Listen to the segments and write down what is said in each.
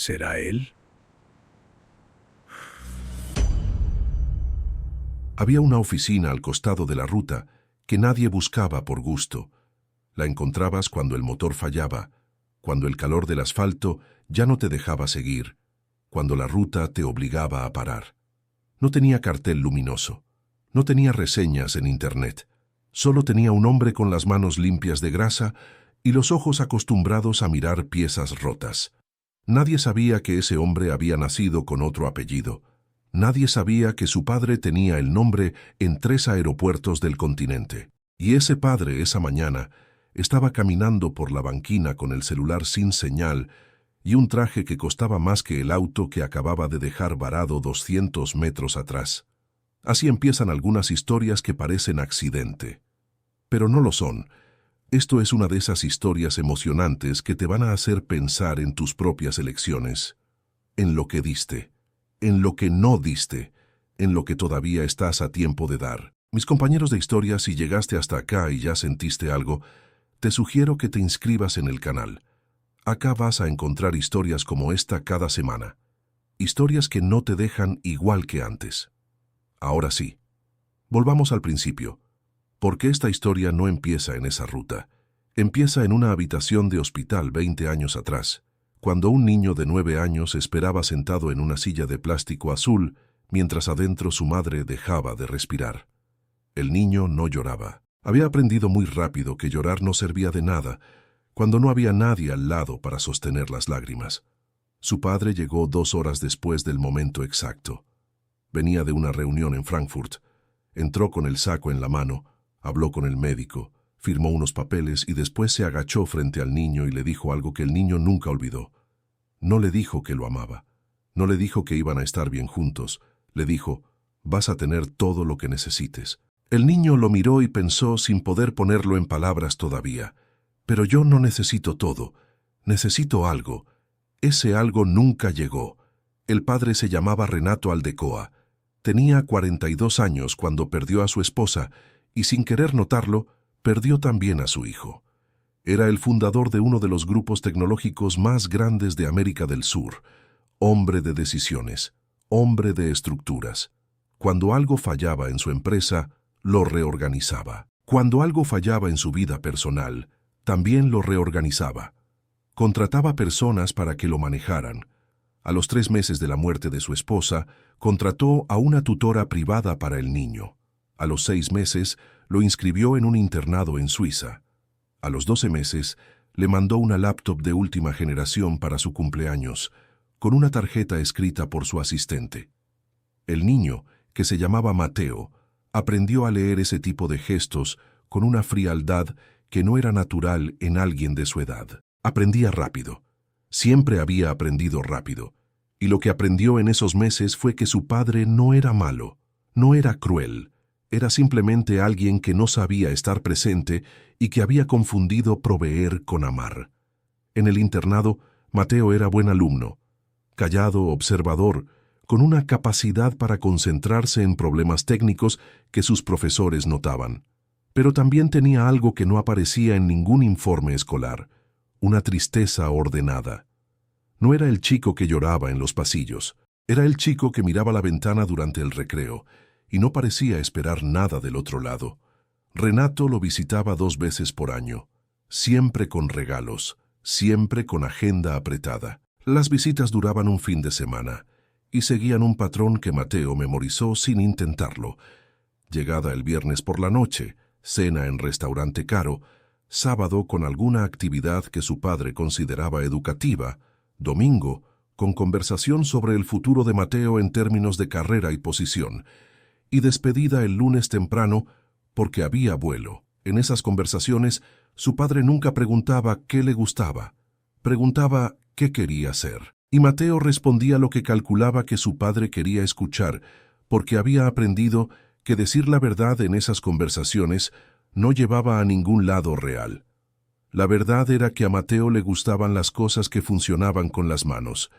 ¿Será él? Había una oficina al costado de la ruta que nadie buscaba por gusto. La encontrabas cuando el motor fallaba, cuando el calor del asfalto ya no te dejaba seguir, cuando la ruta te obligaba a parar. No tenía cartel luminoso, no tenía reseñas en internet, solo tenía un hombre con las manos limpias de grasa y los ojos acostumbrados a mirar piezas rotas. Nadie sabía que ese hombre había nacido con otro apellido. Nadie sabía que su padre tenía el nombre en 3 aeropuertos del continente. Y ese padre, esa mañana, estaba caminando por la banquina con el celular sin señal y un traje que costaba más que el auto que acababa de dejar varado 200 metros atrás. Así empiezan algunas historias que parecen accidente. Pero no lo son. Esto es una de esas historias emocionantes que te van a hacer pensar en tus propias elecciones, en lo que diste, en lo que no diste, en lo que todavía estás a tiempo de dar. Mis compañeros de historia, si llegaste hasta acá y ya sentiste algo, te sugiero que te inscribas en el canal. Acá vas a encontrar historias como esta cada semana. Historias que no te dejan igual que antes. Ahora sí, volvamos al principio. ¿Por qué esta historia no empieza en esa ruta? Empieza en una habitación de hospital 20 años atrás, cuando un niño de 9 años esperaba sentado en una silla de plástico azul, mientras adentro su madre dejaba de respirar. El niño no lloraba. Había aprendido muy rápido que llorar no servía de nada, cuando no había nadie al lado para sostener las lágrimas. Su padre llegó 2 horas después del momento exacto. Venía de una reunión en Frankfurt. Entró con el saco en la mano, habló con el médico, firmó unos papeles y después se agachó frente al niño y le dijo algo que el niño nunca olvidó. No le dijo que lo amaba. No le dijo que iban a estar bien juntos. Le dijo, vas a tener todo lo que necesites. El niño lo miró y pensó sin poder ponerlo en palabras todavía. Pero yo no necesito todo. Necesito algo. Ese algo nunca llegó. El padre se llamaba Renato Aldecoa. Tenía 42 años cuando perdió a su esposa y sin querer notarlo, perdió también a su hijo. Era el fundador de uno de los grupos tecnológicos más grandes de América del Sur. Hombre de decisiones, hombre de estructuras. Cuando algo fallaba en su empresa, lo reorganizaba. Cuando algo fallaba en su vida personal, también lo reorganizaba. Contrataba personas para que lo manejaran. A los 3 meses de la muerte de su esposa, contrató a una tutora privada para el niño. A los 6 meses, lo inscribió en un internado en Suiza. A los 12 meses, le mandó una laptop de última generación para su cumpleaños, con una tarjeta escrita por su asistente. El niño, que se llamaba Mateo, aprendió a leer ese tipo de gestos con una frialdad que no era natural en alguien de su edad. Aprendía rápido. Siempre había aprendido rápido. Y lo que aprendió en esos meses fue que su padre no era malo, no era cruel. Era simplemente alguien que no sabía estar presente y que había confundido proveer con amar. En el internado, Mateo era buen alumno, callado, observador, con una capacidad para concentrarse en problemas técnicos que sus profesores notaban. Pero también tenía algo que no aparecía en ningún informe escolar, una tristeza ordenada. No era el chico que lloraba en los pasillos, era el chico que miraba la ventana durante el recreo, y no parecía esperar nada del otro lado. Renato lo visitaba 2 veces por año, siempre con regalos, siempre con agenda apretada. Las visitas duraban un fin de semana, y seguían un patrón que Mateo memorizó sin intentarlo. Llegada el viernes por la noche, cena en restaurante caro, sábado con alguna actividad que su padre consideraba educativa, domingo con conversación sobre el futuro de Mateo en términos de carrera y posición, y despedida el lunes temprano porque había vuelo. En esas conversaciones, su padre nunca preguntaba qué le gustaba, preguntaba qué quería hacer. Y Mateo respondía lo que calculaba que su padre quería escuchar, porque había aprendido que decir la verdad en esas conversaciones no llevaba a ningún lado real. La verdad era que a Mateo le gustaban las cosas que funcionaban con las manos.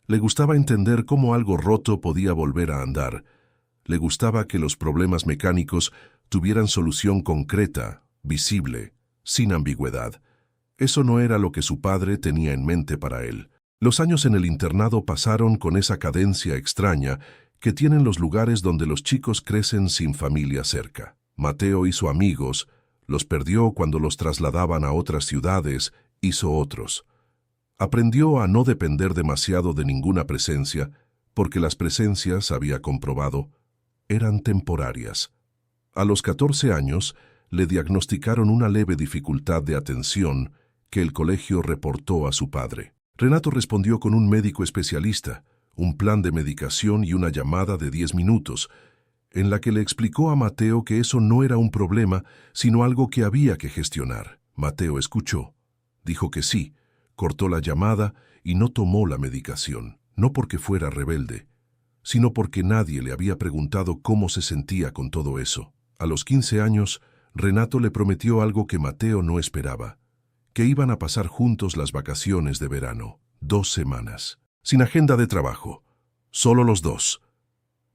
Le gustaba entender cómo algo roto podía volver a andar. Le gustaba que los problemas mecánicos tuvieran solución concreta, visible, sin ambigüedad. Eso no era lo que su padre tenía en mente para él. Los años en el internado pasaron con esa cadencia extraña que tienen los lugares donde los chicos crecen sin familia cerca. Mateo hizo amigos, los perdió cuando los trasladaban a otras ciudades, hizo otros. Aprendió a no depender demasiado de ninguna presencia, porque las presencias, había comprobado, eran temporarias. A los 14 años, le diagnosticaron una leve dificultad de atención que el colegio reportó a su padre. Renato respondió con un médico especialista, un plan de medicación y una llamada de 10 minutos, en la que le explicó a Mateo que eso no era un problema, sino algo que había que gestionar. Mateo escuchó, dijo que sí, cortó la llamada y no tomó la medicación, no porque fuera rebelde, sino porque nadie le había preguntado cómo se sentía con todo eso. A los 15 años, Renato le prometió algo que Mateo no esperaba, que iban a pasar juntos las vacaciones de verano, 2 semanas, sin agenda de trabajo, solo los dos.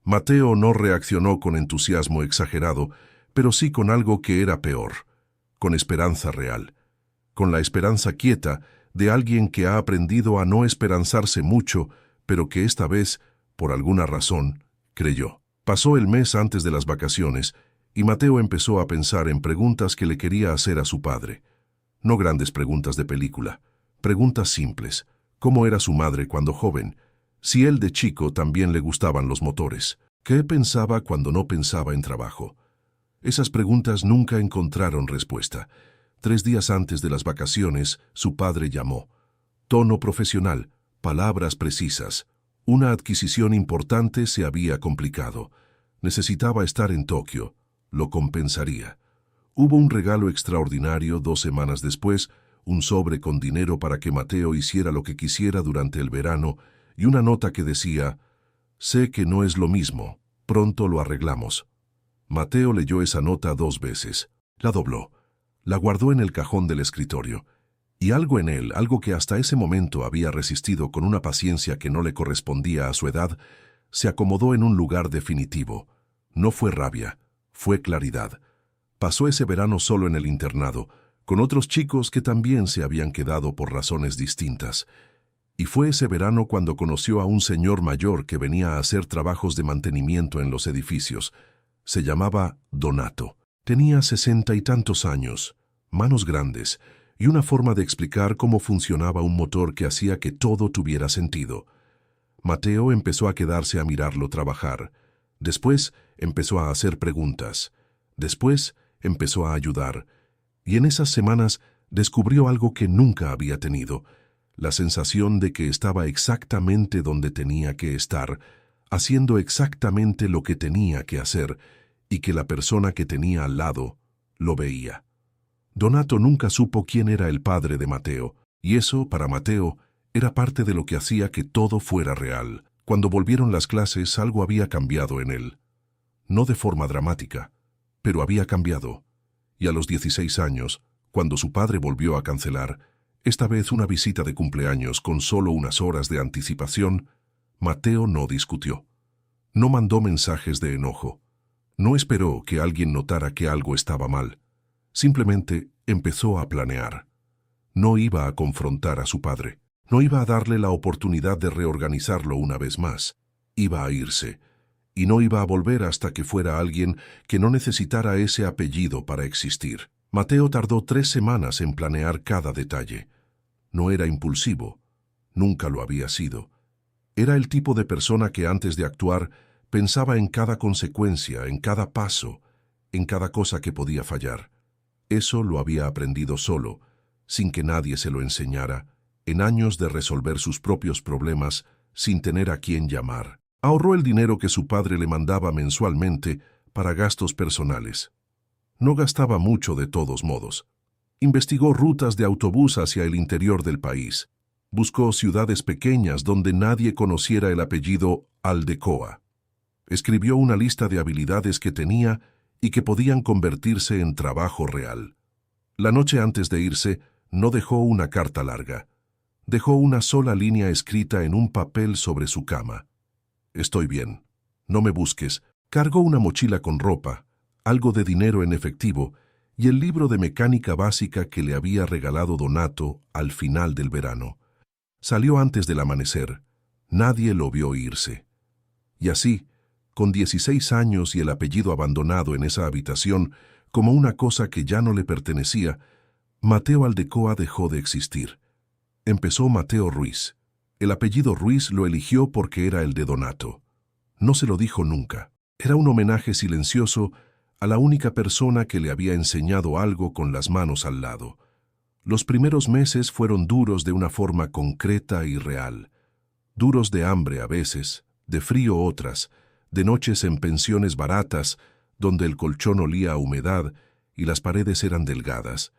Mateo no reaccionó con entusiasmo exagerado, pero sí con algo que era peor, con esperanza real, con la esperanza quieta de alguien que ha aprendido a no esperanzarse mucho, pero que esta vez, por alguna razón, creyó. Pasó el mes antes de las vacaciones y Mateo empezó a pensar en preguntas que le quería hacer a su padre. No grandes preguntas de película, preguntas simples. ¿Cómo era su madre cuando joven? Si él de chico también le gustaban los motores. ¿Qué pensaba cuando no pensaba en trabajo? Esas preguntas nunca encontraron respuesta. 3 días antes de las vacaciones, su padre llamó. Tono profesional, palabras precisas. Una adquisición importante se había complicado. Necesitaba estar en Tokio. Lo compensaría. Hubo un regalo extraordinario 2 semanas después, un sobre con dinero para que Mateo hiciera lo que quisiera durante el verano y una nota que decía: «Sé que no es lo mismo, pronto lo arreglamos». Mateo leyó esa nota 2 veces, la dobló, la guardó en el cajón del escritorio, y algo en él, algo que hasta ese momento había resistido con una paciencia que no le correspondía a su edad, se acomodó en un lugar definitivo. No fue rabia, fue claridad. Pasó ese verano solo en el internado, con otros chicos que también se habían quedado por razones distintas. Y fue ese verano cuando conoció a un señor mayor que venía a hacer trabajos de mantenimiento en los edificios. Se llamaba Donato. Tenía 60 y tantos años, manos grandes, y una forma de explicar cómo funcionaba un motor que hacía que todo tuviera sentido. Mateo empezó a quedarse a mirarlo trabajar. Después empezó a hacer preguntas. Después empezó a ayudar. Y en esas semanas descubrió algo que nunca había tenido: la sensación de que estaba exactamente donde tenía que estar, haciendo exactamente lo que tenía que hacer, y que la persona que tenía al lado lo veía. Donato nunca supo quién era el padre de Mateo, y eso, para Mateo, era parte de lo que hacía que todo fuera real. Cuando volvieron las clases, algo había cambiado en él. No de forma dramática, pero había cambiado. Y a los 16 años, cuando su padre volvió a cancelar, esta vez una visita de cumpleaños con solo unas horas de anticipación, Mateo no discutió. No mandó mensajes de enojo. No esperó que alguien notara que algo estaba mal. Simplemente empezó a planear. No iba a confrontar a su padre. No iba a darle la oportunidad de reorganizarlo una vez más. Iba a irse. Y no iba a volver hasta que fuera alguien que no necesitara ese apellido para existir. Mateo tardó 3 semanas en planear cada detalle. No era impulsivo. Nunca lo había sido. Era el tipo de persona que antes de actuar pensaba en cada consecuencia, en cada paso, en cada cosa que podía fallar. Eso lo había aprendido solo, sin que nadie se lo enseñara, en años de resolver sus propios problemas sin tener a quién llamar. Ahorró el dinero que su padre le mandaba mensualmente para gastos personales. No gastaba mucho de todos modos. Investigó rutas de autobús hacia el interior del país. Buscó ciudades pequeñas donde nadie conociera el apellido Aldecoa. Escribió una lista de habilidades que tenía y que podían convertirse en trabajo real. La noche antes de irse, no dejó una carta larga. Dejó una sola línea escrita en un papel sobre su cama. «Estoy bien. No me busques». Cargó una mochila con ropa, algo de dinero en efectivo y el libro de mecánica básica que le había regalado Donato al final del verano. Salió antes del amanecer. Nadie lo vio irse. Y así, con 16 años y el apellido abandonado en esa habitación como una cosa que ya no le pertenecía, Mateo Aldecoa dejó de existir. Empezó Mateo Ruiz. El apellido Ruiz lo eligió porque era el de Donato. No se lo dijo nunca. Era un homenaje silencioso a la única persona que le había enseñado algo con las manos al lado. Los primeros meses fueron duros de una forma concreta y real. Duros de hambre a veces, de frío otras, de noches en pensiones baratas, donde el colchón olía a humedad y las paredes eran delgadas.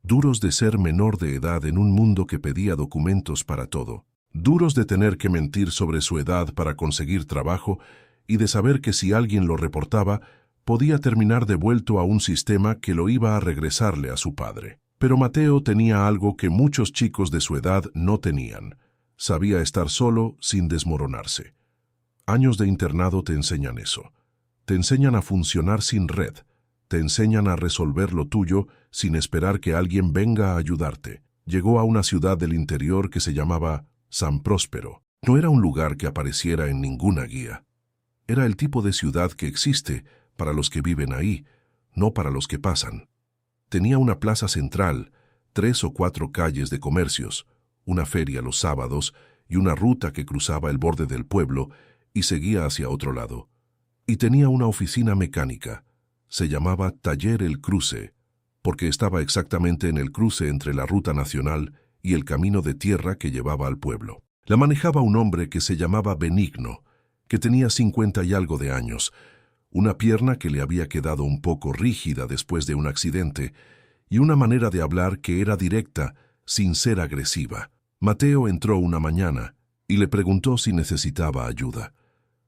Duros de ser menor de edad en un mundo que pedía documentos para todo. Duros de tener que mentir sobre su edad para conseguir trabajo y de saber que si alguien lo reportaba, podía terminar devuelto a un sistema que lo iba a regresarle a su padre. Pero Mateo tenía algo que muchos chicos de su edad no tenían. Sabía estar solo sin desmoronarse. Años de internado te enseñan eso. Te enseñan a funcionar sin red. Te enseñan a resolver lo tuyo sin esperar que alguien venga a ayudarte. Llegó a una ciudad del interior que se llamaba San Próspero. No era un lugar que apareciera en ninguna guía. Era el tipo de ciudad que existe para los que viven ahí, no para los que pasan. Tenía una plaza central, 3 o 4 calles de comercios, una feria los sábados y una ruta que cruzaba el borde del pueblo y seguía hacia otro lado. Y tenía una oficina mecánica. Se llamaba Taller El Cruce, porque estaba exactamente en el cruce entre la ruta nacional y el camino de tierra que llevaba al pueblo. La manejaba un hombre que se llamaba Benigno, que tenía 50 y algo de años, una pierna que le había quedado un poco rígida después de un accidente y una manera de hablar que era directa, sin ser agresiva. Mateo entró una mañana y le preguntó si necesitaba ayuda.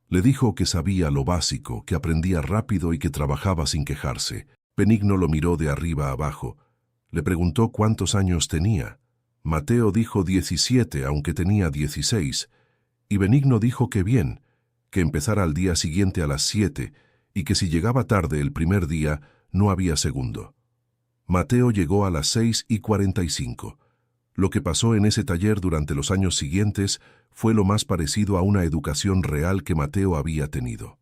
Le dijo que sabía lo básico, que aprendía rápido y que trabajaba sin quejarse. Benigno lo miró de arriba a abajo. Le preguntó cuántos años tenía. Mateo dijo 17, aunque tenía 16, y Benigno dijo que bien, que empezara al día siguiente a las 7 y que si llegaba tarde el primer día no había segundo. Mateo llegó a las 6:45. Lo que pasó en ese taller durante los años siguientes fue lo más parecido a una educación real que Mateo había tenido.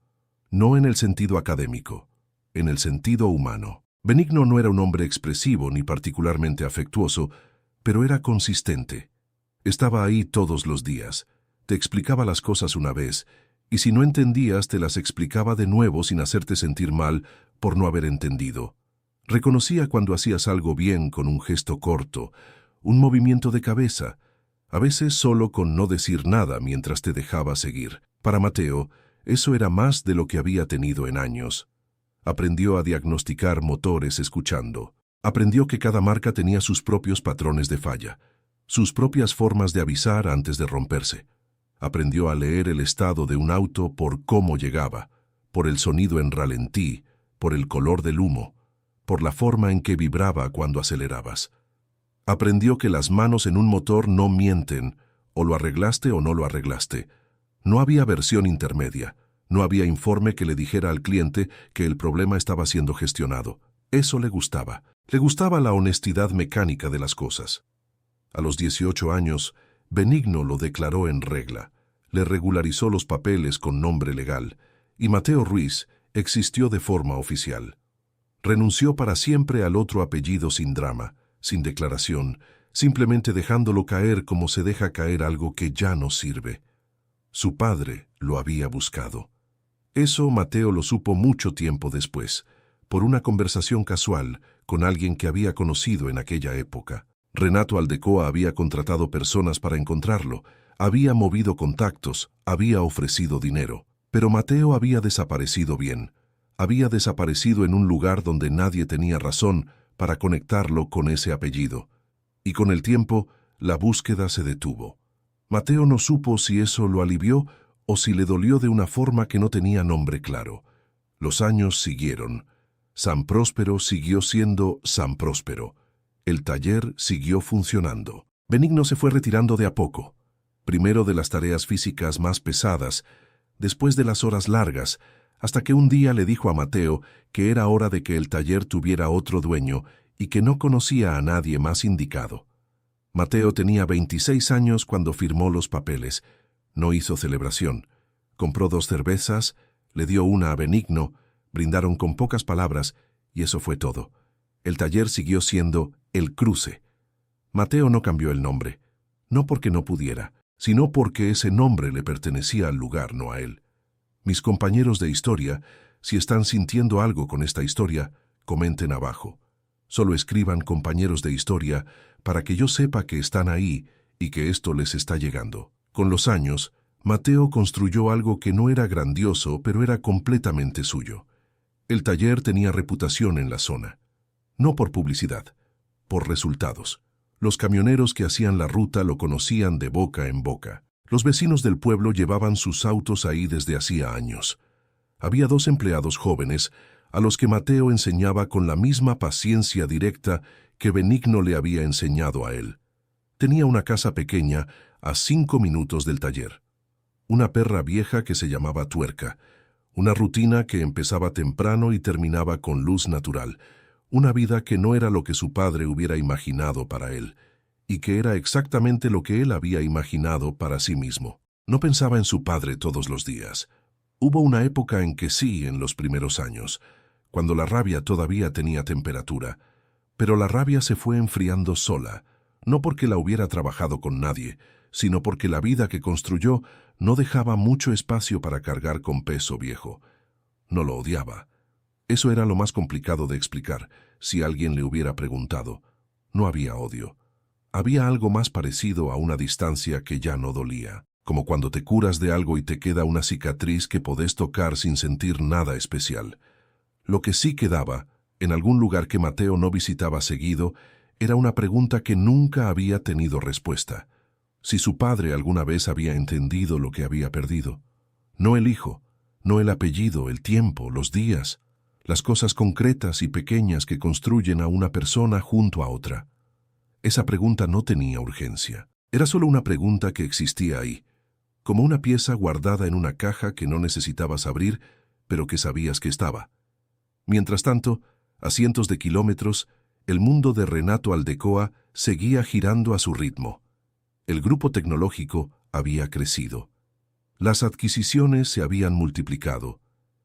No en el sentido académico, en el sentido humano. Benigno no era un hombre expresivo ni particularmente afectuoso, pero era consistente. Estaba ahí todos los días. Te explicaba las cosas una vez, y si no entendías te las explicaba de nuevo sin hacerte sentir mal por no haber entendido. Reconocía cuando hacías algo bien con un gesto corto, un movimiento de cabeza, a veces solo con no decir nada mientras te dejaba seguir. Para Mateo, eso era más de lo que había tenido en años. Aprendió a diagnosticar motores escuchando. Aprendió que cada marca tenía sus propios patrones de falla, sus propias formas de avisar antes de romperse. Aprendió a leer el estado de un auto por cómo llegaba, por el sonido en ralentí, por el color del humo, por la forma en que vibraba cuando acelerabas. Aprendió que las manos en un motor no mienten, o lo arreglaste o no lo arreglaste. No había versión intermedia, no había informe que le dijera al cliente que el problema estaba siendo gestionado. Eso le gustaba. Le gustaba la honestidad mecánica de las cosas. A los 18 años, Benigno lo declaró en regla, le regularizó los papeles con nombre legal, y Mateo Ruiz existió de forma oficial. Renunció para siempre al otro apellido sin drama, sin declaración, simplemente dejándolo caer como se deja caer algo que ya no sirve. Su padre lo había buscado. Eso Mateo lo supo mucho tiempo después, por una conversación casual con alguien que había conocido en aquella época. Renato Aldecoa había contratado personas para encontrarlo, había movido contactos, había ofrecido dinero. Pero Mateo había desaparecido bien. Había desaparecido en un lugar donde nadie tenía razón para conectarlo con ese apellido. Y con el tiempo, la búsqueda se detuvo. Mateo no supo si eso lo alivió o si le dolió de una forma que no tenía nombre claro. Los años siguieron. San Próspero siguió siendo San Próspero. El taller siguió funcionando. Benigno se fue retirando de a poco. Primero de las tareas físicas más pesadas, después de las horas largas, hasta que un día le dijo a Mateo que era hora de que el taller tuviera otro dueño y que no conocía a nadie más indicado. Mateo tenía 26 años cuando firmó los papeles. No hizo celebración. Compró 2 cervezas, le dio una a Benigno, brindaron con pocas palabras y eso fue todo. El taller siguió siendo El Cruce. Mateo no cambió el nombre, no porque no pudiera, sino porque ese nombre le pertenecía al lugar, no a él. Mis compañeros de historia, si están sintiendo algo con esta historia, comenten abajo. Solo escriban compañeros de historia para que yo sepa que están ahí y que esto les está llegando. Con los años, Mateo construyó algo que no era grandioso, pero era completamente suyo. El taller tenía reputación en la zona. No por publicidad, por resultados. Los camioneros que hacían la ruta lo conocían de boca en boca. Los vecinos del pueblo llevaban sus autos ahí desde hacía años. Había 2 empleados jóvenes a los que Mateo enseñaba con la misma paciencia directa que Benigno le había enseñado a él. Tenía una casa pequeña a 5 minutos del taller. Una perra vieja que se llamaba Tuerca. Una rutina que empezaba temprano y terminaba con luz natural. Una vida que no era lo que su padre hubiera imaginado para él, y que era exactamente lo que él había imaginado para sí mismo. No pensaba en su padre todos los días. Hubo una época en que sí, en los primeros años, cuando la rabia todavía tenía temperatura, pero la rabia se fue enfriando sola, no porque la hubiera trabajado con nadie, sino porque la vida que construyó no dejaba mucho espacio para cargar con peso viejo. No lo odiaba. Eso era lo más complicado de explicar, si alguien le hubiera preguntado. No había odio. Había algo más parecido a una distancia que ya no dolía, como cuando te curas de algo y te queda una cicatriz que podés tocar sin sentir nada especial. Lo que sí quedaba, en algún lugar que Mateo no visitaba seguido, era una pregunta que nunca había tenido respuesta. Si su padre alguna vez había entendido lo que había perdido. No el hijo, no el apellido, el tiempo, los días, las cosas concretas y pequeñas que construyen a una persona junto a otra. Esa pregunta no tenía urgencia. Era solo una pregunta que existía ahí, como una pieza guardada en una caja que no necesitabas abrir, pero que sabías que estaba. Mientras tanto, a cientos de kilómetros, el mundo de Renato Aldecoa seguía girando a su ritmo. El grupo tecnológico había crecido. Las adquisiciones se habían multiplicado.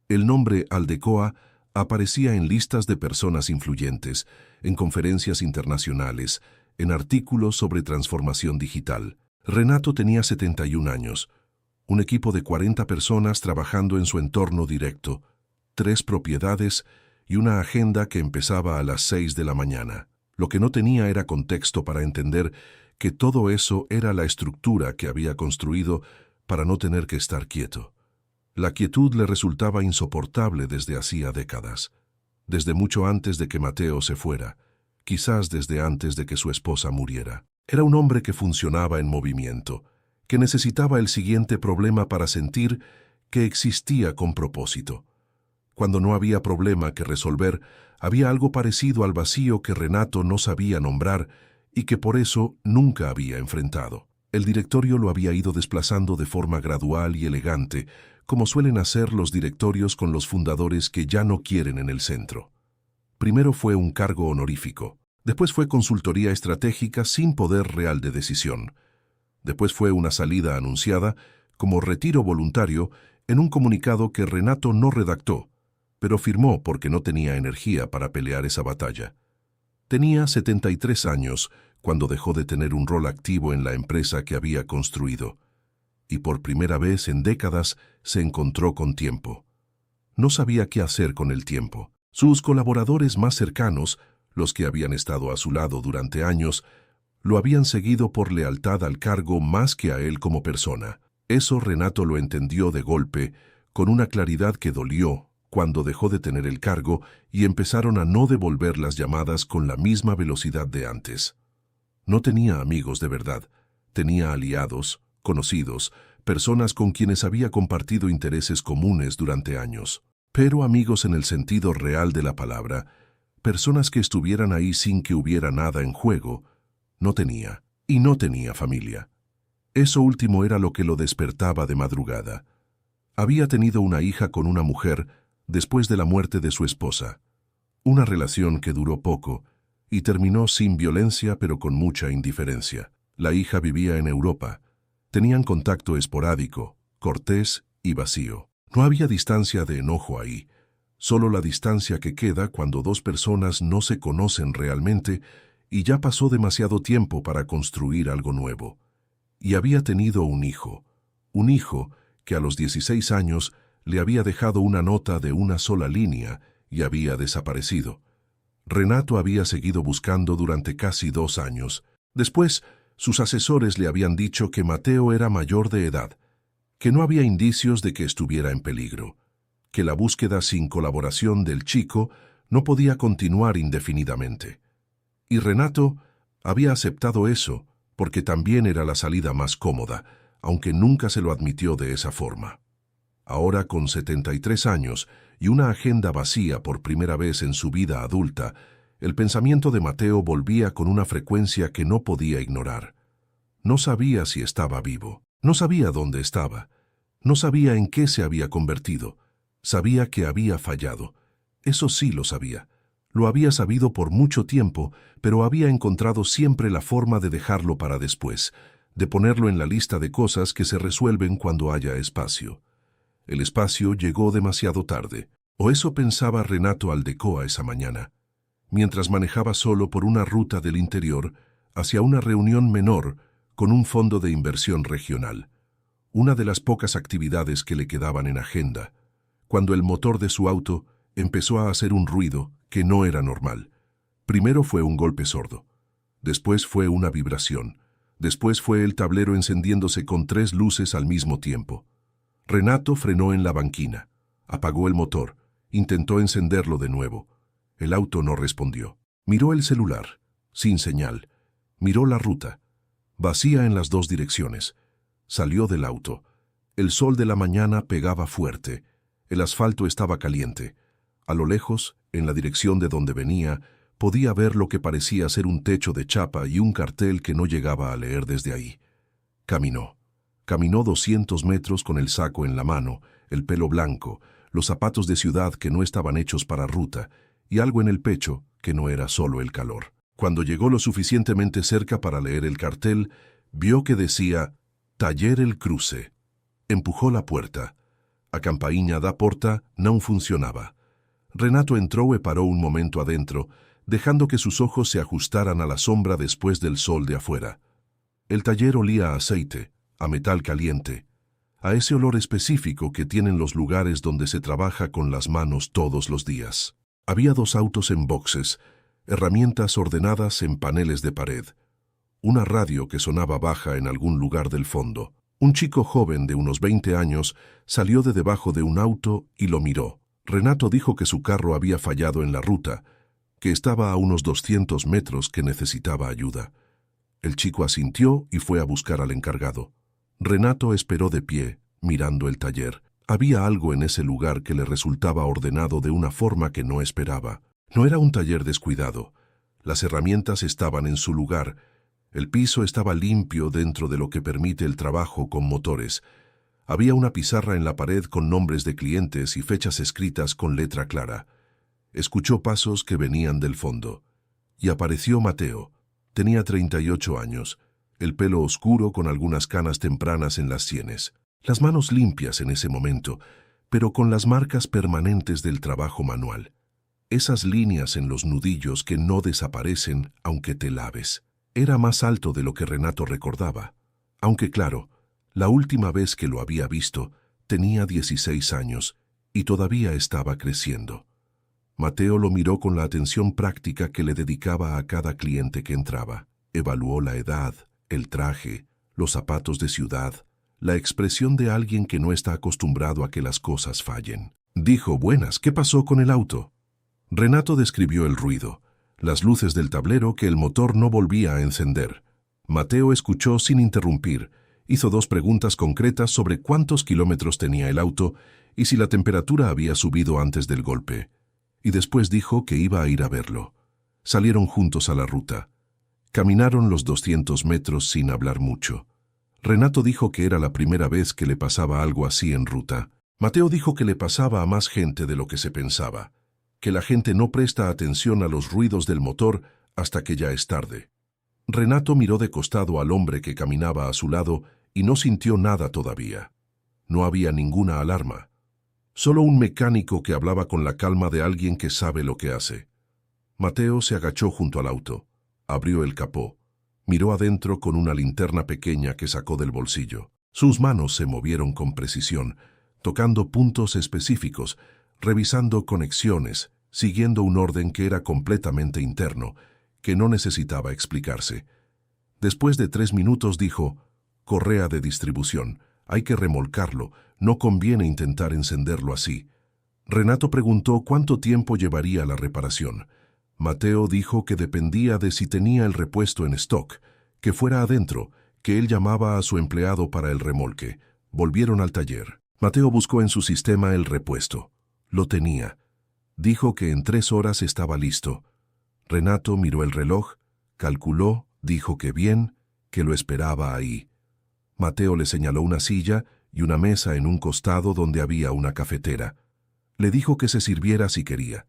El nombre Aldecoa aparecía en listas de personas influyentes, en conferencias internacionales, en artículos sobre transformación digital. Renato tenía 71 años, un equipo de 40 personas trabajando en su entorno directo, 3 propiedades y una agenda que empezaba a las 6 de la mañana. Lo que no tenía era contexto para entender que todo eso era la estructura que había construido para no tener que estar quieto. La quietud le resultaba insoportable desde hacía décadas, desde mucho antes de que Mateo se fuera, quizás desde antes de que su esposa muriera. Era un hombre que funcionaba en movimiento, que necesitaba el siguiente problema para sentir que existía con propósito. Cuando no había problema que resolver, había algo parecido al vacío que Renato no sabía nombrar y que por eso nunca había enfrentado. El directorio lo había ido desplazando de forma gradual y elegante, como suelen hacer los directorios con los fundadores que ya no quieren en el centro. Primero fue un cargo honorífico, después fue consultoría estratégica sin poder real de decisión. Después fue una salida anunciada como retiro voluntario en un comunicado que Renato no redactó, pero firmó porque no tenía energía para pelear esa batalla. Tenía 73 años cuando dejó de tener un rol activo en la empresa que había construido, y por primera vez en décadas se encontró con tiempo. No sabía qué hacer con el tiempo. Sus colaboradores más cercanos, los que habían estado a su lado durante años, lo habían seguido por lealtad al cargo más que a él como persona. Eso Renato lo entendió de golpe, con una claridad que dolió, cuando dejó de tener el cargo y empezaron a no devolver las llamadas con la misma velocidad de antes. No tenía amigos de verdad, tenía aliados, conocidos, personas con quienes había compartido intereses comunes durante años, pero amigos en el sentido real de la palabra, personas que estuvieran ahí sin que hubiera nada en juego, no tenía, y no tenía familia. Eso último era lo que lo despertaba de madrugada. Había tenido una hija con una mujer después de la muerte de su esposa, una relación que duró poco, y terminó sin violencia pero con mucha indiferencia. La hija vivía en Europa. Tenían contacto esporádico, cortés y vacío. No había distancia de enojo ahí, solo la distancia que queda cuando dos personas no se conocen realmente y ya pasó demasiado tiempo para construir algo nuevo. Y había tenido un hijo que a los 16 años le había dejado una nota de una sola línea y había desaparecido. Renato había seguido buscando durante casi 2 años. Después, sus asesores le habían dicho que Mateo era mayor de edad, que no había indicios de que estuviera en peligro, que la búsqueda sin colaboración del chico no podía continuar indefinidamente. Y Renato había aceptado eso porque también era la salida más cómoda, aunque nunca se lo admitió de esa forma. Ahora, con 73 años y una agenda vacía por primera vez en su vida adulta, el pensamiento de Mateo volvía con una frecuencia que no podía ignorar. No sabía si estaba vivo, no sabía dónde estaba, no sabía en qué se había convertido, sabía que había fallado. Eso sí lo sabía. Lo había sabido por mucho tiempo, pero había encontrado siempre la forma de dejarlo para después, de ponerlo en la lista de cosas que se resuelven cuando haya espacio. El espacio llegó demasiado tarde, o eso pensaba Renato Aldecoa esa mañana, mientras manejaba solo por una ruta del interior hacia una reunión menor con un fondo de inversión regional, una de las pocas actividades que le quedaban en agenda, cuando el motor de su auto empezó a hacer un ruido que no era normal. Primero fue un golpe sordo, después fue una vibración, después fue el tablero encendiéndose con 3 luces al mismo tiempo. Renato frenó en la banquina, apagó el motor, intentó encenderlo de nuevo. El auto no respondió. Miró el celular, sin señal. Miró la ruta, vacía en las 2 direcciones. Salió del auto. El sol de la mañana pegaba fuerte. El asfalto estaba caliente. A lo lejos, en la dirección de donde venía, podía ver lo que parecía ser un techo de chapa y un cartel que no llegaba a leer desde ahí. Caminó. Caminó 200 metros con el saco en la mano, el pelo blanco, los zapatos de ciudad que no estaban hechos para ruta, y algo en el pecho que no era solo el calor. Cuando llegó lo suficientemente cerca para leer el cartel, vio que decía «Taller El Cruce». Empujó la puerta. A campainha da porta no funcionaba. Renato entró y paró un momento adentro, dejando que sus ojos se ajustaran a la sombra después del sol de afuera. El taller olía a aceite, a metal caliente, a ese olor específico que tienen los lugares donde se trabaja con las manos todos los días. Había 2 autos en boxes, herramientas ordenadas en paneles de pared, una radio que sonaba baja en algún lugar del fondo. Un chico joven de unos 20 años salió de debajo de un auto y lo miró. Renato dijo que su carro había fallado en la ruta, que estaba a unos 200 metros, que necesitaba ayuda. El chico asintió y fue a buscar al encargado. Renato esperó de pie, mirando el taller. Había algo en ese lugar que le resultaba ordenado de una forma que no esperaba. No era un taller descuidado. Las herramientas estaban en su lugar. El piso estaba limpio dentro de lo que permite el trabajo con motores. Había una pizarra en la pared con nombres de clientes y fechas escritas con letra clara. Escuchó pasos que venían del fondo. Y apareció Mateo. Tenía 38 años. El pelo oscuro con algunas canas tempranas en las sienes. Las manos limpias en ese momento, pero con las marcas permanentes del trabajo manual. Esas líneas en los nudillos que no desaparecen aunque te laves. Era más alto de lo que Renato recordaba. Aunque claro, la última vez que lo había visto, tenía 16 años y todavía estaba creciendo. Mateo lo miró con la atención práctica que le dedicaba a cada cliente que entraba. Evaluó la edad, el traje, los zapatos de ciudad, la expresión de alguien que no está acostumbrado a que las cosas fallen. Dijo, «Buenas, ¿qué pasó con el auto?» Renato describió el ruido, las luces del tablero que el motor no volvía a encender. Mateo escuchó sin interrumpir, hizo 2 preguntas concretas sobre cuántos kilómetros tenía el auto y si la temperatura había subido antes del golpe. Y después dijo que iba a ir a verlo. Salieron juntos a la ruta. Caminaron los 200 metros sin hablar mucho. Renato dijo que era la primera vez que le pasaba algo así en ruta. Mateo dijo que le pasaba a más gente de lo que se pensaba, que la gente no presta atención a los ruidos del motor hasta que ya es tarde. Renato miró de costado al hombre que caminaba a su lado y no sintió nada todavía. No había ninguna alarma. Solo un mecánico que hablaba con la calma de alguien que sabe lo que hace. Mateo se agachó junto al auto, abrió el capó, miró adentro con una linterna pequeña que sacó del bolsillo. Sus manos se movieron con precisión, tocando puntos específicos, revisando conexiones, siguiendo un orden que era completamente interno, que no necesitaba explicarse. Después de 3 minutos dijo: «Correa de distribución, hay que remolcarlo, no conviene intentar encenderlo así». Renato preguntó cuánto tiempo llevaría la reparación. Mateo dijo que dependía de si tenía el repuesto en stock, que fuera adentro, que él llamaba a su empleado para el remolque. Volvieron al taller. Mateo buscó en su sistema el repuesto. Lo tenía. Dijo que en 3 horas estaba listo. Renato miró el reloj, calculó, dijo que bien, que lo esperaba ahí. Mateo le señaló una silla y una mesa en un costado donde había una cafetera. Le dijo que se sirviera si quería.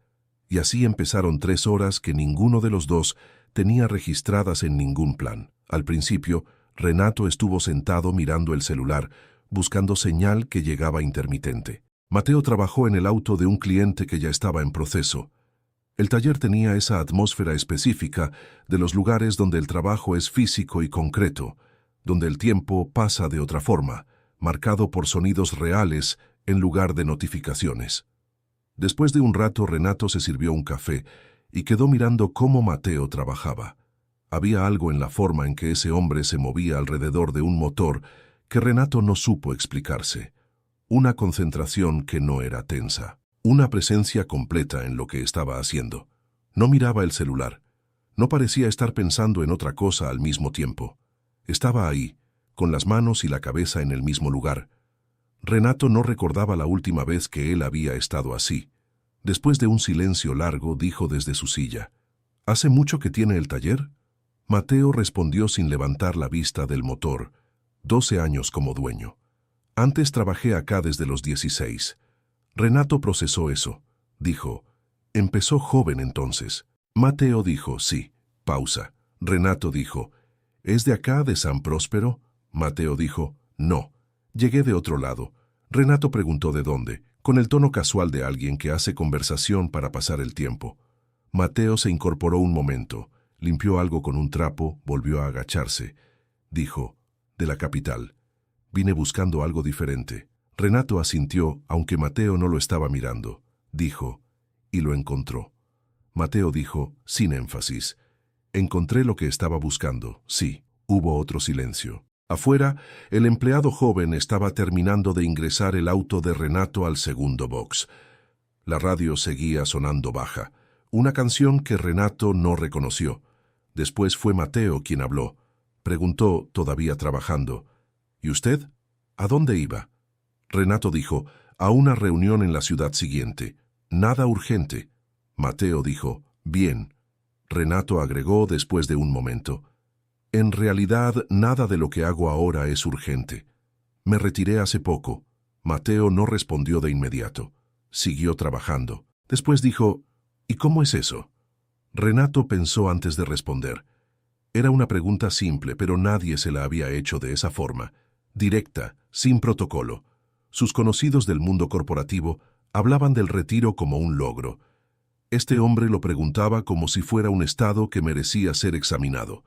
Y así empezaron 3 horas que ninguno de los dos tenía registradas en ningún plan. Al principio, Renato estuvo sentado mirando el celular, buscando señal que llegaba intermitente. Mateo trabajó en el auto de un cliente que ya estaba en proceso. El taller tenía esa atmósfera específica de los lugares donde el trabajo es físico y concreto, donde el tiempo pasa de otra forma, marcado por sonidos reales en lugar de notificaciones. Después de un rato, Renato se sirvió un café y quedó mirando cómo Mateo trabajaba. Había algo en la forma en que ese hombre se movía alrededor de un motor que Renato no supo explicarse. Una concentración que no era tensa. Una presencia completa en lo que estaba haciendo. No miraba el celular. No parecía estar pensando en otra cosa al mismo tiempo. Estaba ahí, con las manos y la cabeza en el mismo lugar. Renato no recordaba la última vez que él había estado así. Después de un silencio largo, dijo desde su silla: «¿Hace mucho que tiene el taller?». Mateo respondió sin levantar la vista del motor: «12 años como dueño. Antes trabajé acá desde los 16. Renato procesó eso. Dijo: «Empezó joven entonces». Mateo dijo: «Sí». Pausa. Renato dijo: «¿Es de acá, de San Próspero?». Mateo dijo: «No. Llegué de otro lado». Renato preguntó de dónde, con el tono casual de alguien que hace conversación para pasar el tiempo. Mateo se incorporó un momento, limpió algo con un trapo, volvió a agacharse. Dijo: «De la capital. Vine buscando algo diferente». Renato asintió, aunque Mateo no lo estaba mirando. Dijo: «¿Y lo encontró?». Mateo dijo, sin énfasis: «Encontré lo que estaba buscando, sí». Hubo otro silencio. Afuera, el empleado joven estaba terminando de ingresar el auto de Renato al segundo box. La radio seguía sonando baja, una canción que Renato no reconoció. Después fue Mateo quien habló. Preguntó, todavía trabajando: «¿Y usted? ¿A dónde iba?». Renato dijo: «A una reunión en la ciudad siguiente. Nada urgente». Mateo dijo: «Bien». Renato agregó después de un momento: «En realidad, nada de lo que hago ahora es urgente. Me retiré hace poco». Mateo no respondió de inmediato. Siguió trabajando. Después dijo: «¿Y cómo es eso?». Renato pensó antes de responder. Era una pregunta simple, pero nadie se la había hecho de esa forma, directa, sin protocolo. Sus conocidos del mundo corporativo hablaban del retiro como un logro. Este hombre lo preguntaba como si fuera un estado que merecía ser examinado.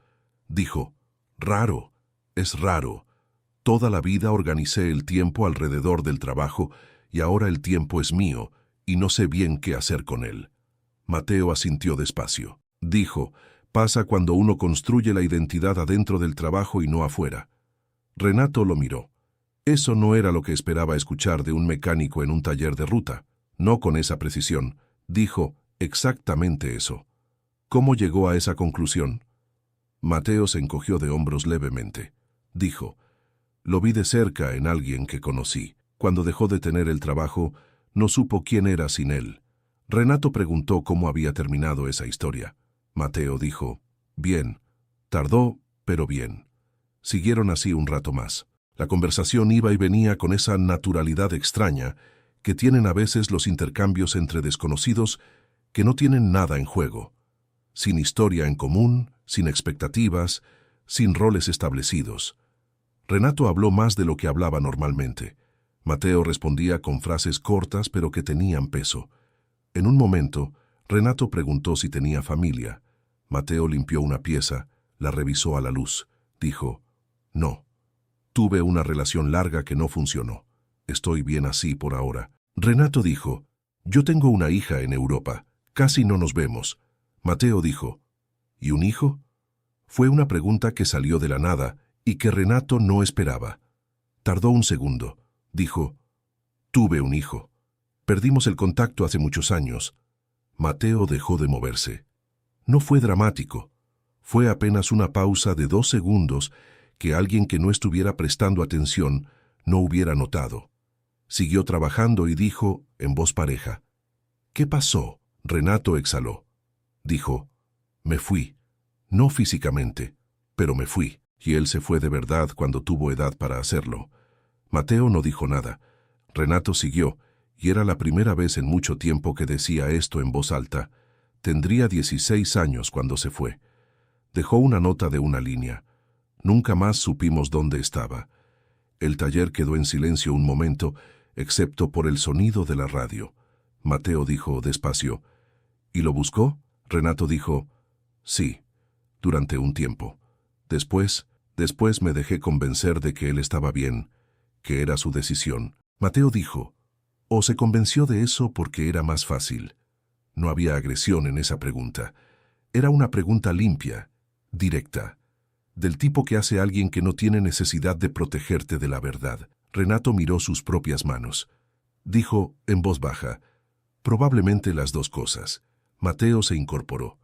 Dijo: «Raro, es raro. Toda la vida organicé el tiempo alrededor del trabajo y ahora el tiempo es mío y no sé bien qué hacer con él». Mateo asintió despacio. Dijo: «Pasa cuando uno construye la identidad adentro del trabajo y no afuera». Renato lo miró. Eso no era lo que esperaba escuchar de un mecánico en un taller de ruta. No con esa precisión. Dijo: «Exactamente eso». «¿Cómo llegó a esa conclusión?». Mateo se encogió de hombros levemente. Dijo: «Lo vi de cerca en alguien que conocí. Cuando dejó de tener el trabajo, no supo quién era sin él». Renato preguntó cómo había terminado esa historia. Mateo dijo: «Bien. Tardó, pero bien». Siguieron así un rato más. La conversación iba y venía con esa naturalidad extraña que tienen a veces los intercambios entre desconocidos que no tienen nada en juego. sin historia en común, sin expectativas, sin roles establecidos. Renato habló más de lo que hablaba normalmente. Mateo respondía con frases cortas pero que tenían peso. En un momento, Renato preguntó si tenía familia. Mateo limpió una pieza, la revisó a la luz. Dijo, no. Tuve una relación larga que no funcionó. Estoy bien así por ahora. Renato dijo, yo tengo una hija en Europa. Casi no nos vemos. Mateo dijo, ¿y un hijo? Fue una pregunta que salió de la nada y que Renato no esperaba. Tardó un segundo. Dijo, tuve un hijo. Perdimos el contacto hace muchos años. Mateo dejó de moverse. No fue dramático. Fue apenas una pausa de 2 segundos que alguien que no estuviera prestando atención no hubiera notado. Siguió trabajando y dijo, en voz pareja, ¿qué pasó? Renato exhaló. Dijo, me fui. No físicamente, pero me fui. Y él se fue de verdad cuando tuvo edad para hacerlo. Mateo no dijo nada. Renato siguió, y era la primera vez en mucho tiempo que decía esto en voz alta. Tendría 16 años cuando se fue. Dejó una nota de una línea. Nunca más supimos dónde estaba. El taller quedó en silencio un momento, excepto por el sonido de la radio. Mateo dijo despacio, ¿y lo buscó? Renato dijo, sí, durante un tiempo. Después me dejé convencer de que él estaba bien, que era su decisión. Mateo dijo, ¿o se convenció de eso porque era más fácil? No había agresión en esa pregunta. Era una pregunta limpia, directa, del tipo que hace alguien que no tiene necesidad de protegerte de la verdad. Renato miró sus propias manos. Dijo, en voz baja, probablemente las dos cosas. Mateo se incorporó.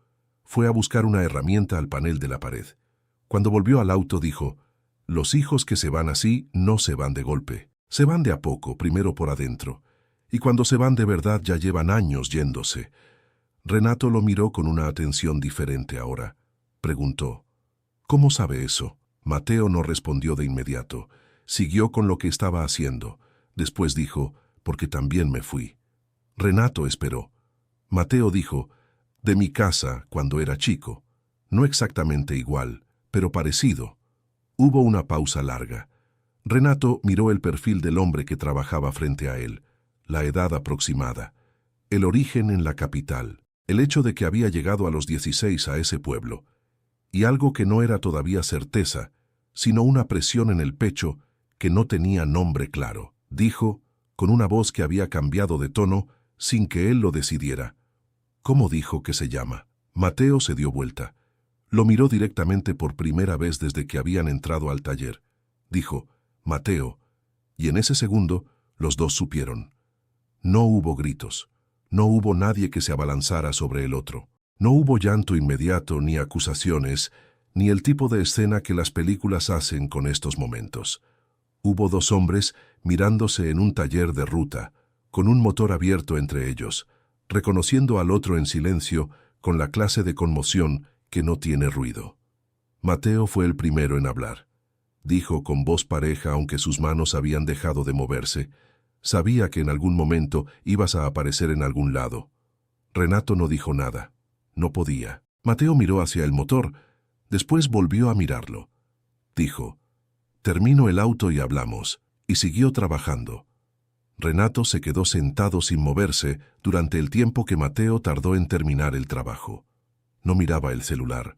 Fue a buscar una herramienta al panel de la pared. Cuando volvió al auto dijo, los hijos que se van así no se van de golpe. Se van de a poco, primero por adentro. Y cuando se van de verdad ya llevan años yéndose. Renato lo miró con una atención diferente ahora. Preguntó, ¿cómo sabe eso? Mateo no respondió de inmediato. Siguió con lo que estaba haciendo. Después dijo, porque también me fui. Renato esperó. Mateo dijo, de mi casa cuando era chico. No exactamente igual, pero parecido. Hubo una pausa larga. Renato miró el perfil del hombre que trabajaba frente a él, la edad aproximada, el origen en la capital, el hecho de que había llegado a los 16 a ese pueblo, y algo que no era todavía certeza, sino una presión en el pecho que no tenía nombre claro. Dijo, con una voz que había cambiado de tono sin que él lo decidiera, ¿cómo dijo que se llama? Mateo se dio vuelta. Lo miró directamente por primera vez desde que habían entrado al taller. Dijo, Mateo, y en ese segundo los dos supieron. No hubo gritos, no hubo nadie que se abalanzara sobre el otro. No hubo llanto inmediato, ni acusaciones, ni el tipo de escena que las películas hacen con estos momentos. Hubo dos hombres mirándose en un taller de ruta, con un motor abierto entre ellos, reconociendo al otro en silencio con la clase de conmoción que no tiene ruido. Mateo fue el primero en hablar. Dijo con voz pareja, aunque sus manos habían dejado de moverse. Sabía que en algún momento ibas a aparecer en algún lado. Renato no dijo nada. No podía. Mateo miró hacia el motor, después volvió a mirarlo. Dijo, termino el auto y hablamos, y siguió trabajando. Renato se quedó sentado sin moverse durante el tiempo que Mateo tardó en terminar el trabajo. No miraba el celular,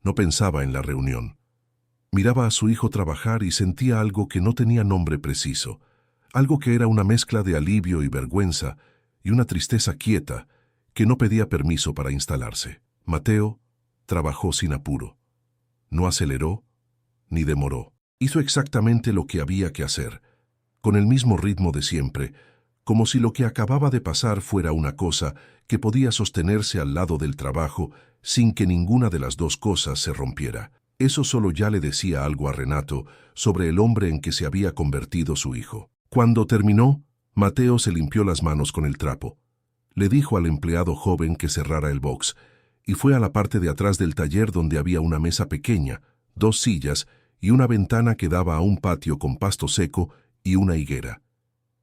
no pensaba en la reunión. Miraba a su hijo trabajar y sentía algo que no tenía nombre preciso, algo que era una mezcla de alivio y vergüenza y una tristeza quieta que no pedía permiso para instalarse. Mateo trabajó sin apuro. No aceleró ni demoró. Hizo exactamente lo que había que hacer, con el mismo ritmo de siempre, como si lo que acababa de pasar fuera una cosa que podía sostenerse al lado del trabajo sin que ninguna de las dos cosas se rompiera. Eso solo ya le decía algo a Renato sobre el hombre en que se había convertido su hijo. Cuando terminó, Mateo se limpió las manos con el trapo. Le dijo al empleado joven que cerrara el box y fue a la parte de atrás del taller donde había una mesa pequeña, 2 sillas y una ventana que daba a un patio con pasto seco y una higuera.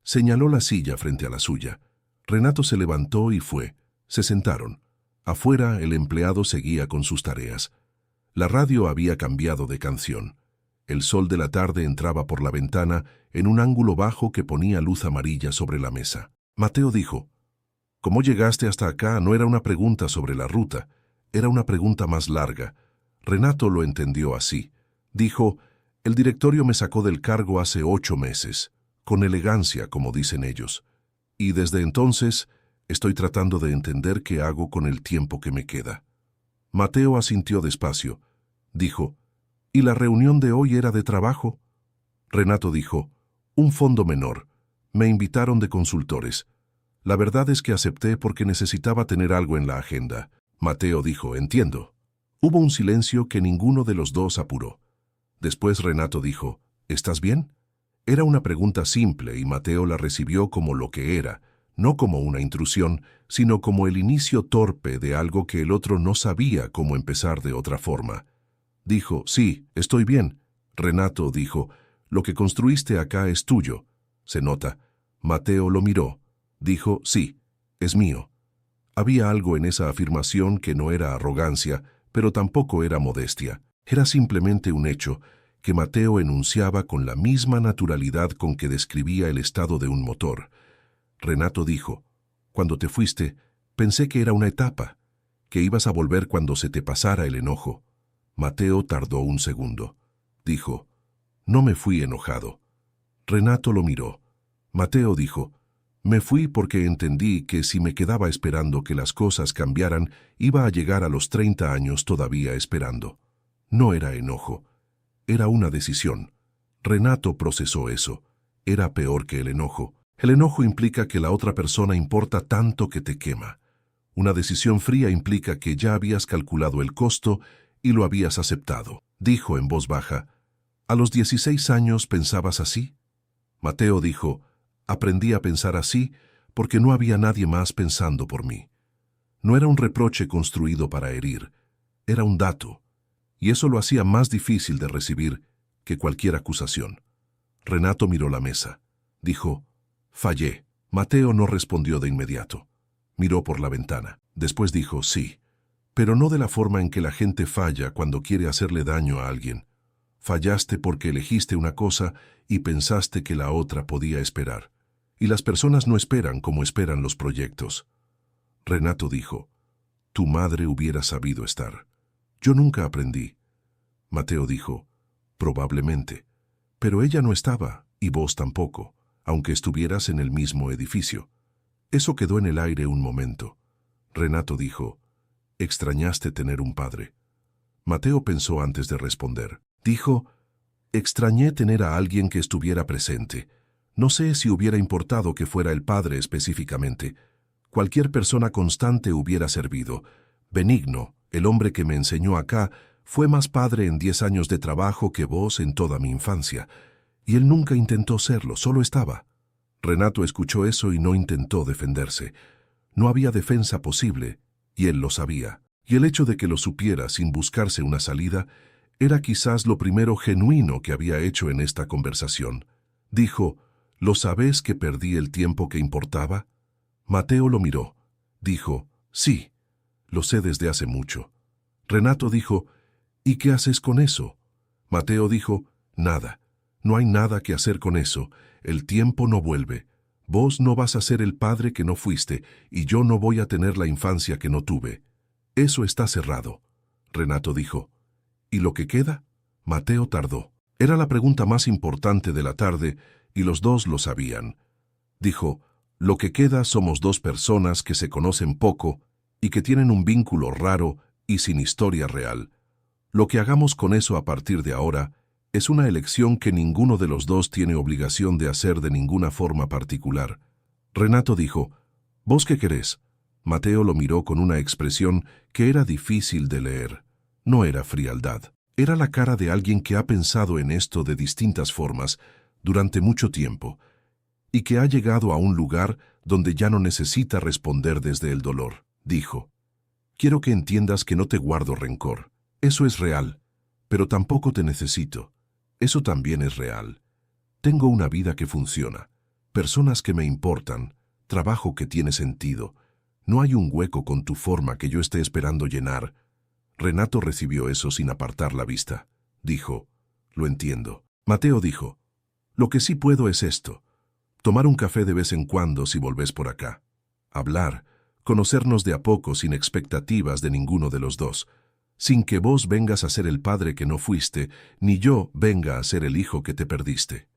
Señaló la silla frente a la suya. Renato se levantó y fue. Se sentaron. Afuera, el empleado seguía con sus tareas. La radio había cambiado de canción. El sol de la tarde entraba por la ventana en un ángulo bajo que ponía luz amarilla sobre la mesa. Mateo dijo: «¿Cómo llegaste hasta acá?» No era una pregunta sobre la ruta, era una pregunta más larga. Renato lo entendió así. Dijo: «El directorio me sacó del cargo hace 8 meses, con elegancia, como dicen ellos. Y desde entonces estoy tratando de entender qué hago con el tiempo que me queda». Mateo asintió despacio. Dijo: «¿Y la reunión de hoy era de trabajo?» Renato dijo: «Un fondo menor. Me invitaron de consultores. La verdad es que acepté porque necesitaba tener algo en la agenda». Mateo dijo: «Entiendo». Hubo un silencio que ninguno de los dos apuró. Después Renato dijo: «¿Estás bien?». Era una pregunta simple y Mateo la recibió como lo que era, no como una intrusión, sino como el inicio torpe de algo que el otro no sabía cómo empezar de otra forma. Dijo: «Sí, estoy bien». Renato dijo: «Lo que construiste acá es tuyo. Se nota». Mateo lo miró. Dijo: «Sí, es mío». Había algo en esa afirmación que no era arrogancia, pero tampoco era modestia. Era simplemente un hecho que Mateo enunciaba con la misma naturalidad con que describía el estado de un motor. Renato dijo: «Cuando te fuiste, pensé que era una etapa, que ibas a volver cuando se te pasara el enojo». Mateo tardó un segundo. Dijo: «No me fui enojado». Renato lo miró. Mateo dijo: «Me fui porque entendí que si me quedaba esperando que las cosas cambiaran, iba a llegar a los 30 años todavía esperando». No era enojo, era una decisión. Renato procesó eso. Era peor que el enojo. El enojo implica que la otra persona importa tanto que te quema. Una decisión fría implica que ya habías calculado el costo y lo habías aceptado. Dijo en voz baja: «¿A los 16 años pensabas así?» Mateo dijo: «Aprendí a pensar así porque no había nadie más pensando por mí». No era un reproche construido para herir, era un dato, y eso lo hacía más difícil de recibir que cualquier acusación. Renato miró la mesa. Dijo: «Fallé». Mateo no respondió de inmediato. Miró por la ventana. Después dijo: «Sí, pero no de la forma en que la gente falla cuando quiere hacerle daño a alguien. Fallaste porque elegiste una cosa y pensaste que la otra podía esperar. Y las personas no esperan como esperan los proyectos». Renato dijo: «Tu madre hubiera sabido estar. Yo nunca aprendí». Mateo dijo: «Probablemente. Pero ella no estaba, y vos tampoco, aunque estuvieras en el mismo edificio». Eso quedó en el aire un momento. Renato dijo: «¿Extrañaste tener un padre?». Mateo pensó antes de responder. Dijo: «Extrañé tener a alguien que estuviera presente. No sé si hubiera importado que fuera el padre específicamente. Cualquier persona constante hubiera servido. Benigno, el hombre que me enseñó acá, fue más padre en 10 años de trabajo que vos en toda mi infancia. Y él nunca intentó serlo, solo estaba». Renato escuchó eso y no intentó defenderse. No había defensa posible, y él lo sabía. Y el hecho de que lo supiera sin buscarse una salida era quizás lo primero genuino que había hecho en esta conversación. Dijo: «¿Lo sabés que perdí el tiempo que importaba?». Mateo lo miró. Dijo: «Sí, lo sé desde hace mucho». Renato dijo: «¿Y qué haces con eso?». Mateo dijo: «Nada. No hay nada que hacer con eso. El tiempo no vuelve. Vos no vas a ser el padre que no fuiste, y yo no voy a tener la infancia que no tuve. Eso está cerrado». Renato dijo: «¿Y lo que queda?». Mateo tardó. Era la pregunta más importante de la tarde, y los dos lo sabían. Dijo: «Lo que queda somos dos personas que se conocen poco y que tienen un vínculo raro y sin historia real. Lo que hagamos con eso a partir de ahora es una elección que ninguno de los dos tiene obligación de hacer de ninguna forma particular». Renato dijo: «¿Vos qué querés?». Mateo lo miró con una expresión que era difícil de leer. No era frialdad. Era la cara de alguien que ha pensado en esto de distintas formas durante mucho tiempo y que ha llegado a un lugar donde ya no necesita responder desde el dolor. Dijo: «Quiero que entiendas que no te guardo rencor. Eso es real, pero tampoco te necesito. Eso también es real. Tengo una vida que funciona, personas que me importan, trabajo que tiene sentido. No hay un hueco con tu forma que yo esté esperando llenar. Renato recibió eso sin apartar la vista. Dijo, lo entiendo. Mateo dijo, lo que sí puedo es esto. Tomar un café de vez en cuando si volvés por acá. Hablar, conocernos de a poco sin expectativas de ninguno de los dos. Sin que vos vengas a ser el padre que no fuiste, ni yo venga a ser el hijo que te perdiste.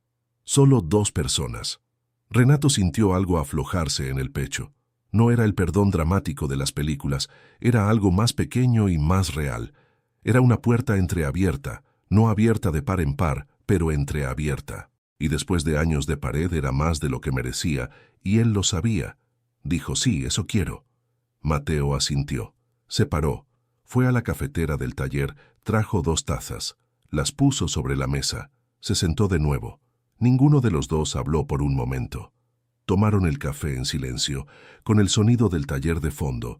Solo dos personas. Renato sintió algo aflojarse en el pecho. No era el perdón dramático de las películas, era algo más pequeño y más real. Era una puerta entreabierta, no abierta de par en par, pero entreabierta. Y después de años de pared era más de lo que merecía, y él lo sabía. Dijo, sí, eso quiero. Mateo asintió. Se paró. Fue a la cafetera del taller, trajo 2 tazas. Las puso sobre la mesa. Se sentó de nuevo. Ninguno de los dos habló por un momento. Tomaron el café en silencio, con el sonido del taller de fondo,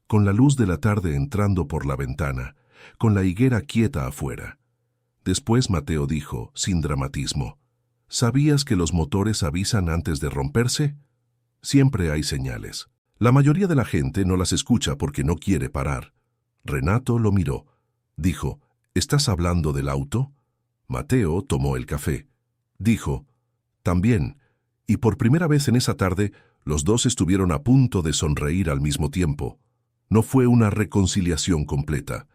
con la luz de la tarde entrando por la ventana, con la higuera quieta afuera. Después Mateo dijo, sin dramatismo, ¿sabías que los motores avisan antes de romperse? Siempre hay señales. La mayoría de la gente no las escucha porque no quiere parar. Renato lo miró. Dijo, ¿estás hablando del auto? Mateo tomó el café. Dijo, también. Y por primera vez en esa tarde, los dos estuvieron a punto de sonreír al mismo tiempo. No fue una reconciliación completa.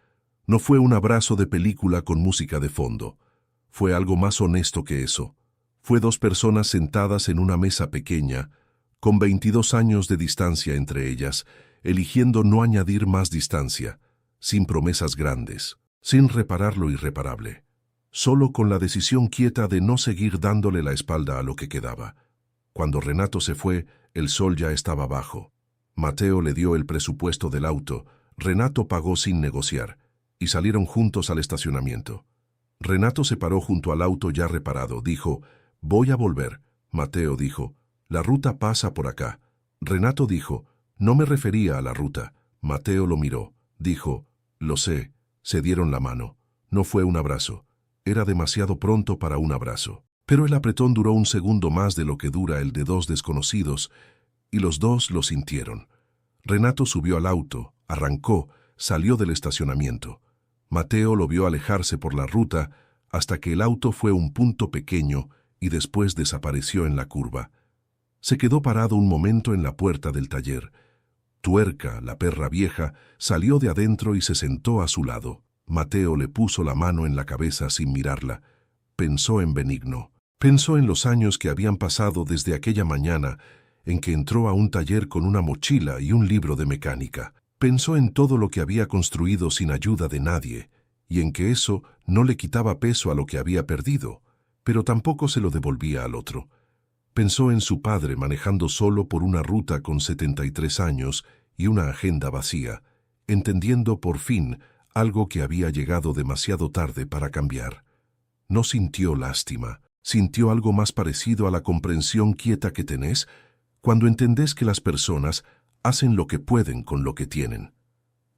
No fue un abrazo de película con música de fondo. Fue algo más honesto que eso. Fue 2 personas sentadas en una mesa pequeña, con 22 años de distancia entre ellas, eligiendo no añadir más distancia, sin promesas grandes, sin reparar lo irreparable, solo con la decisión quieta de no seguir dándole la espalda a lo que quedaba. Cuando Renato se fue, el sol ya estaba bajo. Mateo le dio el presupuesto del auto, Renato pagó sin negociar, y salieron juntos al estacionamiento. Renato se paró junto al auto ya reparado, dijo, voy a volver. Mateo dijo, la ruta pasa por acá. Renato dijo, no me refería a la ruta. Mateo lo miró, dijo, lo sé. Se dieron la mano. No fue un abrazo. Era demasiado pronto para un abrazo. Pero el apretón duró un segundo más de lo que dura el de 2 desconocidos, y los dos lo sintieron. Renato subió al auto, arrancó, salió del estacionamiento. Mateo lo vio alejarse por la ruta hasta que el auto fue un punto pequeño y después desapareció en la curva. Se quedó parado un momento en la puerta del taller. Tuerca, la perra vieja, salió de adentro y se sentó a su lado. Mateo le puso la mano en la cabeza sin mirarla. Pensó en Benigno. Pensó en los años que habían pasado desde aquella mañana en que entró a un taller con una mochila y un libro de mecánica. Pensó en todo lo que había construido sin ayuda de nadie, y en que eso no le quitaba peso a lo que había perdido, pero tampoco se lo devolvía al otro. Pensó en su padre manejando solo por una ruta con 73 años y una agenda vacía, entendiendo por fin algo que había llegado demasiado tarde para cambiar. No sintió lástima, sintió algo más parecido a la comprensión quieta que tenés cuando entendés que las personas hacen lo que pueden con lo que tienen,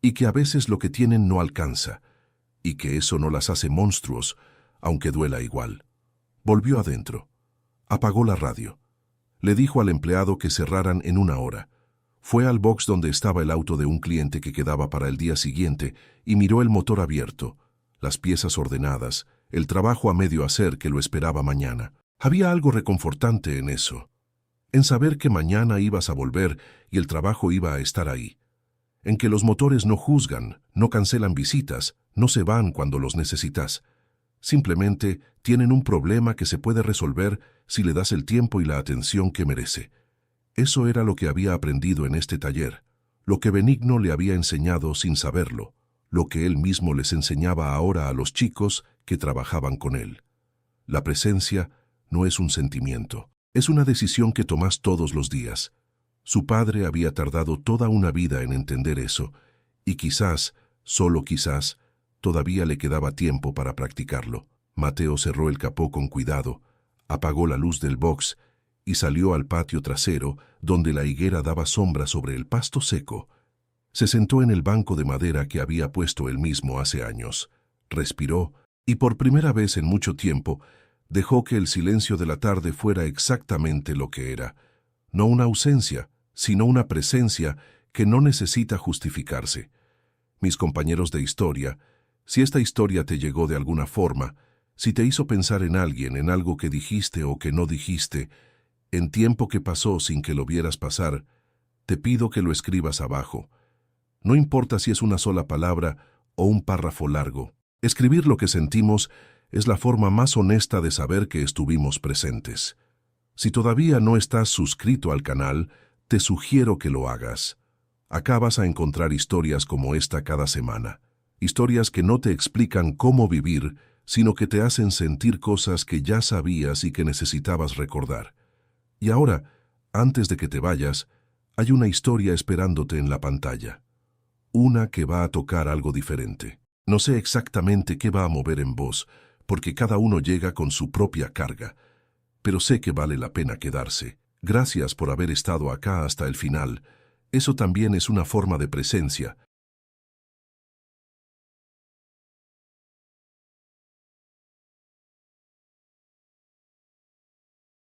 y que a veces lo que tienen no alcanza, y que eso no las hace monstruos, aunque duela igual. Volvió adentro. Apagó la radio. Le dijo al empleado que cerraran en 1 hora. Fue al box donde estaba el auto de un cliente que quedaba para el día siguiente y miró el motor abierto, las piezas ordenadas, el trabajo a medio hacer que lo esperaba mañana. Había algo reconfortante en eso, en saber que mañana ibas a volver y el trabajo iba a estar ahí, en que los motores no juzgan, no cancelan visitas, no se van cuando los necesitas. Simplemente tienen un problema que se puede resolver si le das el tiempo y la atención que merece. Eso era lo que había aprendido en este taller, lo que Benigno le había enseñado sin saberlo, lo que él mismo les enseñaba ahora a los chicos que trabajaban con él. La presencia no es un sentimiento, es una decisión que tomás todos los días. Su padre había tardado toda una vida en entender eso, y quizás, solo quizás, todavía le quedaba tiempo para practicarlo. Mateo cerró el capó con cuidado, apagó la luz del box y salió al patio trasero, donde la higuera daba sombra sobre el pasto seco. Se sentó en el banco de madera que había puesto él mismo hace años. Respiró y por primera vez en mucho tiempo dejó que el silencio de la tarde fuera exactamente lo que era. No una ausencia, sino una presencia que no necesita justificarse. Mis compañeros de historia, si esta historia te llegó de alguna forma, si te hizo pensar en alguien, en algo que dijiste o que no dijiste, en tiempo que pasó sin que lo vieras pasar, te pido que lo escribas abajo. No importa si es una sola palabra o un párrafo largo. Escribir lo que sentimos es la forma más honesta de saber que estuvimos presentes. Si todavía no estás suscrito al canal, te sugiero que lo hagas. Acá vas a encontrar historias como esta cada semana. Historias que no te explican cómo vivir, sino que te hacen sentir cosas que ya sabías y que necesitabas recordar. Y ahora, antes de que te vayas, hay una historia esperándote en la pantalla. Una que va a tocar algo diferente. No sé exactamente qué va a mover en vos, porque cada uno llega con su propia carga, pero sé que vale la pena quedarse. Gracias por haber estado acá hasta el final. Eso también es una forma de presencia,